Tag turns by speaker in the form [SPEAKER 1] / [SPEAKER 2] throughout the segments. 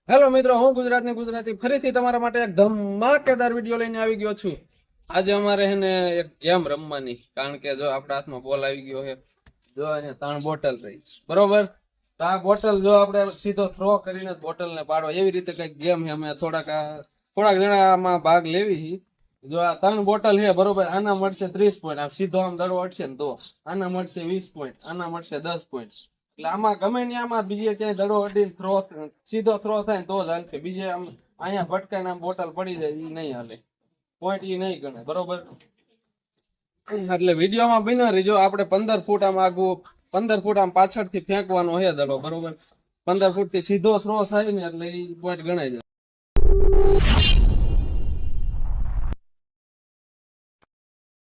[SPEAKER 1] Hello મિત્રો, હું ગુજરાતી ફરીથી તમારા માટે એક ધમાકેદાર વિડીયો લઈને આવી ગયો છું. આજે અમારે એને એક ગેમ રમવાની, કારણ કે જો આપણા હાથમાં બોલ આવી ગયો છે. જો અહીંયા 3 બોટલ રહી, બરોબર. તો આ બોટલ જો આપણે સીધો થ્રો કરીને બોટલ ને પાડો, એવી રીતે કઈક ગેમ છે. અમે થોડાક જણા આમાં ભાગ લેવી છે. જો આ 3 બોટલ છે, બરોબર. આના મળશે 30 પોઈન્ટ. આમ સીધો આમ દડો અડશે ને તો આના મળશે 20 પોઈન્ટ, આના મળશે 10 પોઈન્ટ. એટલે આમાં ગમે ને આમાં બીજે ક્યાંય દડો અડીને સીધો થ્રો થાય ને તો જ હાલશે. બીજે આમ અહીંયા ભટકાઈને આમ બોટલ પડી જાય એ નહીં હાલે, પોઈન્ટ એ નહીં ગણે, બરોબર. એટલે વિડીયોમાં બન્યા રહીજો. આપણે 15 ફૂટ આમ આગું, 15 ફૂટ આમ પાછળથી ફેંકવાનો છે દડો, બરોબર. 15 ફૂટ થી સીધો થ્રો થાય ને એટલે એ પોઈન્ટ ગણાય જાય.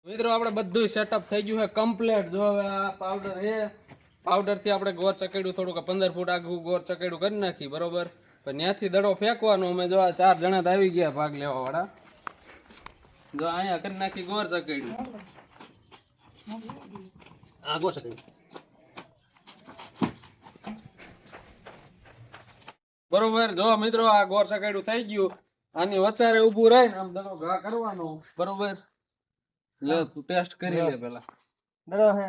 [SPEAKER 1] મિત્રો આપણે બધું સેટઅપ થઈ ગયું છે કમ્પ્લીટ. જો હવે આ પાવડર છે, પાવડર થી આપણે ગોર ચકેડું થોડુંક 15 ફૂટ આગું ગોર ચકેડું કરી નાખી, બરોબર. પણ ત્યાંથી દડો ફેંકવાનો. અમે જો આ 4 જણા તો આવી ગયા ભાગ લેવા વાળા. જો અહીંયા કરી નાખી ગોર ચકેડું, આ ગોર ચકેડું, બરોબર. જો મિત્રો આ ગોર ચકેડું થઈ ગયું. આની વચારે ઉભું રહીને આમ દડો ઘા કરવાનો, બરોબર. લે તું ટેસ્ટ કરી લે પેલા. દડો હે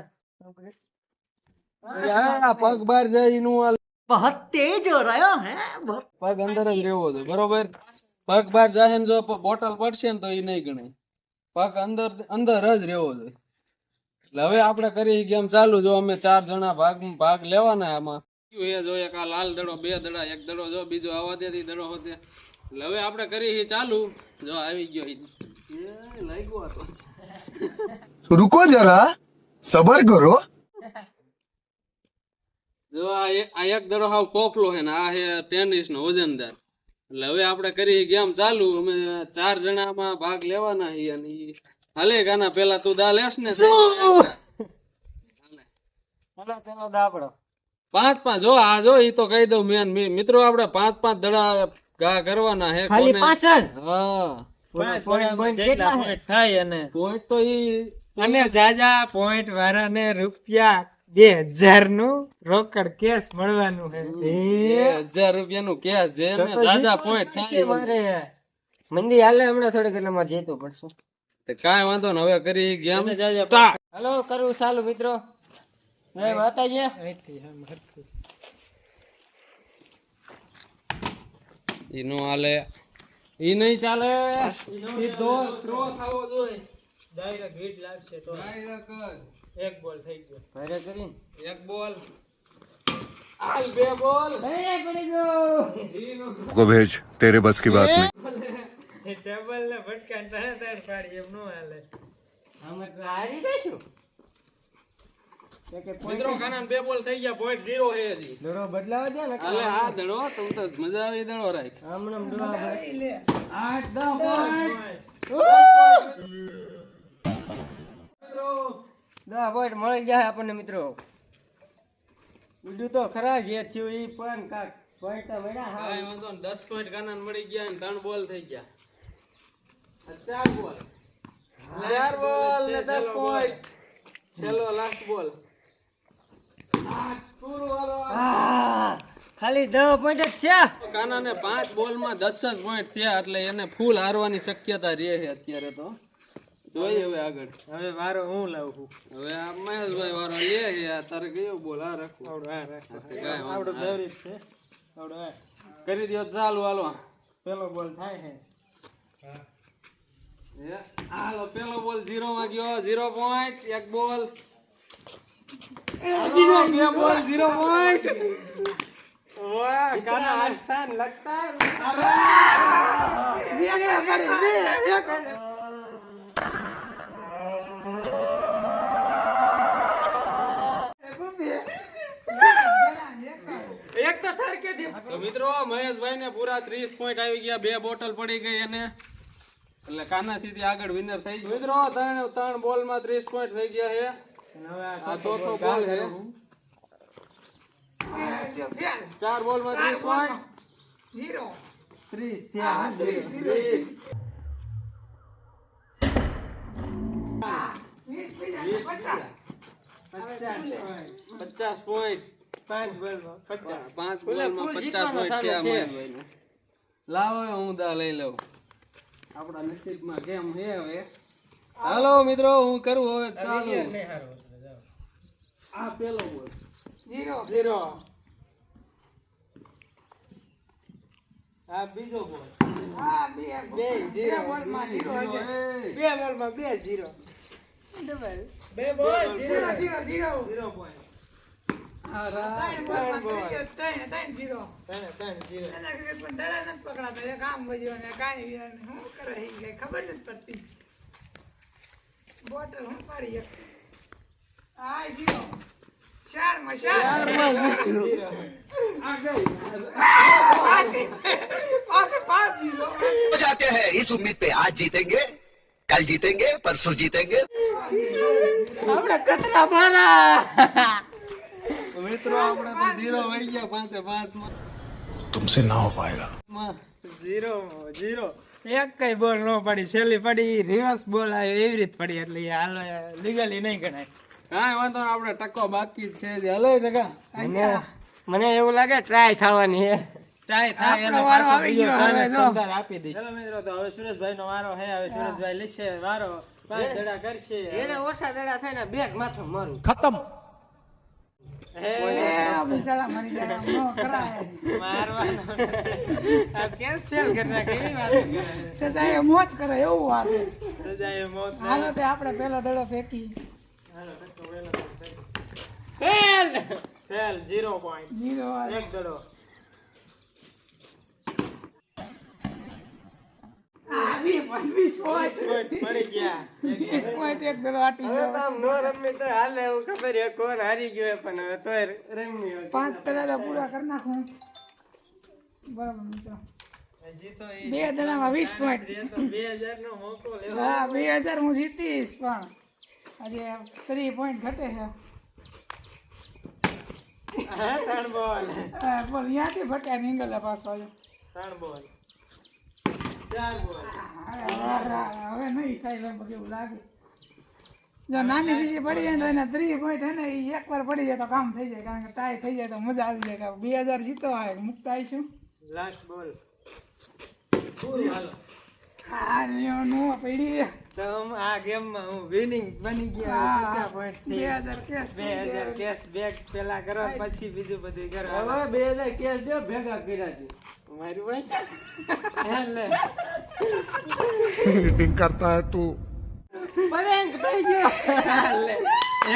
[SPEAKER 1] પગ બહાર જાય નું
[SPEAKER 2] बहुत तेज हो रहा है बहुत।
[SPEAKER 1] પગ અંદર જ રહેવો જોઈએ, બરોબર. પગ બહાર જાય ને જો બોટલ પડશે ને તો એ નહીં ગણાય. પગ અંદર જ રહેવો જોઈએ. એટલે હવે આપણે કરી ગેમ ચાલુ. જો અમે 4 જણા ભાગ લેવાના આમાં. એ જો એક આ લાલ દડો, 2 દડા, એક દડો જો બીજો આવા દેતી દડો હોતે. એટલે હવે આપણે કરી ચાલુ. જો આવી ગયો એ લાગ્યો હતો.
[SPEAKER 3] रुको जरा सबर करो.
[SPEAKER 1] જો આ એક દડો હાવ કોપલો છે ને આ છે ટેનિસ નો વજનદાર. એટલે હવે આપણે કરી ગેમ ચાલુ. અમે 4 જણામાં ભાગ લેવાના છીએ અને હાલે ગાના પેલા તું દા લેસ ને. પાંચ જો આ જો ઈ તો કહી દઉં મેન મિત્રો, આપણે 5 દડા ગા કરવાના છે.
[SPEAKER 2] ખાલી પાછળ
[SPEAKER 1] હા
[SPEAKER 2] પોઈન્ટ થાય
[SPEAKER 1] પોઈન્ટ તો ઈ
[SPEAKER 2] અને જાજા પોઈન્ટ વાળાને રૂપિયા 2000 નું રોકડ કેશ મળવાનું છે.
[SPEAKER 1] 1000 રૂપિયાનું કેશ છે ને જાજા પોઈન્ટ થાય.
[SPEAKER 2] મારે મંદી હાલે હમણાં થોડીક એટલે મારે જઈતું પડશે.
[SPEAKER 1] કાંઈ વાંધો ને, હવે કરી ગેમ.
[SPEAKER 2] હાલો કરું ચાલુ મિત્રો. જય માતાજી.
[SPEAKER 1] ઈ નો હાલે, ઈ નહીં ચાલે. સીધો થ્રો થવો જોઈએ.
[SPEAKER 2] ડાયરેક્ટ હિટ લાગશે તો
[SPEAKER 1] ડાયરેક્ટ
[SPEAKER 2] એક બોલ થઈ ગયો. ભારે કરીને
[SPEAKER 1] એક બોલ, આલ 2 બોલ
[SPEAKER 2] પડી ગયો.
[SPEAKER 3] को भेज तेरे बस की बात नहीं.
[SPEAKER 2] ટેબલ ને ભટકાને તરત પાડી એમ નો હાલે. અમે તો હારી જઈશું.
[SPEAKER 1] મિત્રો કાના 2 બોલ થઈ ગયા, પોઈન્ટ 0 છે હજી.
[SPEAKER 2] દડો બદલાવા દે ને.
[SPEAKER 1] હાલે આ દડો તમ તો મજા આવી દડો રાખ.
[SPEAKER 2] હમણાં દડો લે
[SPEAKER 1] 8 પોઈન્ટ.
[SPEAKER 2] પોઈન્ટ મળી ગયા આપણને મિત્રો. ઉડ્યું તો ખરા જે થયું ઈ પણ કાક પોઈન્ટ મળ્યા.
[SPEAKER 1] કાંઈ વાંધો ને, 10 પોઈન્ટ કાનાને મળી ગયા અને 3 બોલ થઈ ગયા. 4 બોલ, 4 બોલ ને 10 પોઈન્ટ. છેલ્લો લાસ્ટ બોલ. પૂરું હાલો.
[SPEAKER 2] ખાલી 10 પોઈન્ટ જ છે.
[SPEAKER 1] કાનાને 5 બોલમાં 10 જ પોઈન્ટ થયા, એટલે એને ફૂલ હારવાની શક્યતા રહે છે અત્યારે. તો જોઈએ હવે આગળ.
[SPEAKER 2] હવે વારો હું લાવું છું.
[SPEAKER 1] હવે આ મહેશભાઈ વારો લે છે. તારે કયો બોલ આ રાખો.
[SPEAKER 2] આવડો ફેવરિટ છે. આવડો
[SPEAKER 1] કરી દો ચાલુ. હાલો
[SPEAKER 2] પેલો બોલ થાય છે.
[SPEAKER 1] હાલો પેલો બોલ 0 માં ગયો. 0 પોઈન્ટ. એક બોલ, 2 બોલ 0 પોઈન્ટ.
[SPEAKER 2] વાહ કાના આસાન લગતા એક તો થરકે દે.
[SPEAKER 1] તો મિત્રો મહેશભાઈ ને પૂરા 30 પોઈન્ટ આવી ગયા. 2 બોટલ પડી ગઈ એને, એટલે કાનાથી આગળ વિનર થઈ ગયો. મિત્રો 3 બોલ માં 30 પોઈન્ટ થઈ ગયા છે.
[SPEAKER 2] હવે
[SPEAKER 1] આ ચોથો બોલ છે. 4 બોલ માં 30 પોઈન્ટ.
[SPEAKER 2] 30 થયા.
[SPEAKER 1] 20 50 પોઈન્ટ
[SPEAKER 2] 5 બોલમાં 50.
[SPEAKER 1] 5 બોલમાં 50 પોઈન્ટ થયા મહેશભાઈનું. લાવો હવે હું દા લઈ લઉં. આપણા નસીબમાં કેમ હે હવે. હાલો મિત્રો હું કરું હવે ચાલુ.
[SPEAKER 2] નહીં હારું એટલે જાઓ.
[SPEAKER 1] આ પેલો બોલ.
[SPEAKER 2] 0. આ બીજો બોલ. બે 0 બોલમાં 0 બે બોલમાં 2 0 બે બોલ 0 પોઈન્ટ.
[SPEAKER 1] આ રા.
[SPEAKER 2] 3 બોલ 3 0.
[SPEAKER 4] हो जाते हैं इस उम्मीद पे आज जीतेंगे कल जीतेंगे परसों जीतेंगे
[SPEAKER 1] મિત્રો આપણે તો 0 વહી ગયા 5 માં.
[SPEAKER 3] तुमसे ना हो पाएगा.
[SPEAKER 2] 0 એક કઈ બોલ નો પડી છેલ્લી પડી રિવર્સ બોલ આવ્યો એવી રીત પડી એટલે એ હાલ લીગલી નહીં ગણાય.
[SPEAKER 1] કાંઈ વાંધો નહીં, આપણે ટકો બાકી જ છે જે હલે ટકા.
[SPEAKER 2] મને એવું લાગે ટ્રાય થવાની છે. ટ્રાય થાય એનો વારો આવી ગયો હવે જો આપી દઈશ. ચલો મિત્રો તો હવે સુરેશભાઈ નો વારો છે. હવે સુરેશભાઈ લેશે વારો 5 દડા કરશે. એને ઓછા દડા થાય ને બેગ માથું મારું
[SPEAKER 3] खत्म.
[SPEAKER 2] મારવાનો આ કેસ ફેલ કરતા કેવી વાત કરે.
[SPEAKER 5] સજાએ મોત કરે એવું વાત છે.
[SPEAKER 2] સજાએ મોત
[SPEAKER 5] હાલો તે આપણે પેલો દડો ફેંકી
[SPEAKER 2] ફેલ ફેલ 0 પોઈન્ટ.
[SPEAKER 5] જીરો
[SPEAKER 2] એક દડો
[SPEAKER 5] આવી 20 પોઈન્ટ
[SPEAKER 2] પડી ગયા.
[SPEAKER 5] 20 પોઈન્ટ એક દડો આટી
[SPEAKER 2] હવે
[SPEAKER 5] ગયો
[SPEAKER 2] તો આમ નો રમી તો હાલે એવું ખબર છે કોણ હારી ગયો પણ હવે તોય રમી હોય.
[SPEAKER 5] 5 દડા તો પૂરા કરી નાખું બરાબર મિત્રો
[SPEAKER 2] જીતો
[SPEAKER 5] બે દડામાં 20 પોઈન્ટ
[SPEAKER 2] તો 2000 નો મોકો લેવો.
[SPEAKER 5] હા 2000 હું જીતીશ પણ આજે 3 પોઈન્ટ ઘટે છે
[SPEAKER 2] હા 3 બોલ
[SPEAKER 5] હા, બોલ ત્યાંથી ફટ્યા નીંગલે પાછો આજે
[SPEAKER 2] 3 બોલ 4 બોલ.
[SPEAKER 5] હવે નહીં થાય લગભગ એવું લાગે જો નાની શીશી પડી જાય ને તો એને 3 પોઈન્ટ હે ને ઈ એકવાર પડી જાય તો કામ થઈ જાય કારણ કે ટાઈ થઈ જાય તો મજા આવી જાય કે 2000 જીતો હોય મુકતા આવીશું
[SPEAKER 2] લાસ્ટ બોલ પૂરું હાલો.
[SPEAKER 5] હા નો પડી
[SPEAKER 2] તો આ ગેમ માં હું વિનિંગ બની ગયા.
[SPEAKER 5] હા,
[SPEAKER 2] કેટલા point થઈ?
[SPEAKER 5] 2000 કેશ
[SPEAKER 2] 2000 કેશ બેગ પેલા કરો પછી બીજું બધું કરો. હવે 2000 કેશ દે ભેગા કર્યા છે મારી ભાઈ લે
[SPEAKER 3] मीटिंग करता है तू.
[SPEAKER 2] પરેંક થઈ ગયો લે.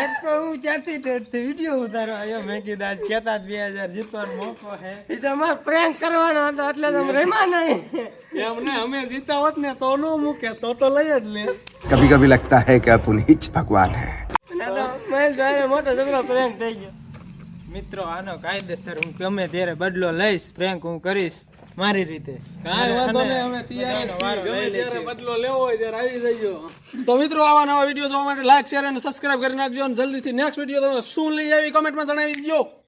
[SPEAKER 2] એક તો હું ક્યાંથી ડરતી વિડીયો ઉતારવા આવ્યો મેં કીધું આજ કહેતા 2000 જીતવાનો મોકો છે. એ તો અમારે પ્રેન્ક કરવાનો હતો એટલે તો રમ્યા નહીં.
[SPEAKER 1] એમને અમે જીતા હોત ને તો નો મૂકે તો લઈ જ લે.
[SPEAKER 3] कभी कभी लगता है कि आप उन्हीं च भगवान है.
[SPEAKER 2] ના તો મહેશભાઈ મોટો જબરો પ્રેન્ક થઈ ગયો. મિત્રો આનો કાયદેસર હું ગમે ત્યારે બદલો લઈશ. પ્રેન્ક હું કરીશ મારી રીતે.
[SPEAKER 1] કાંઈ વાંધો નહીં, અમે તૈયાર જ છીએ. ગમે ત્યારે બદલો લેવો હોય ત્યારે આવી જજો. તો મિત્રો આવા નવા વિડીયો જોવા માટે લાઈક શેર અને સબસ્ક્રાઇબ કરી નાખજો અને જલ્દીથી નેક્સ્ટ વિડીયો તમે શું લઈ આવી કમેન્ટમાં જણાવી દેજો.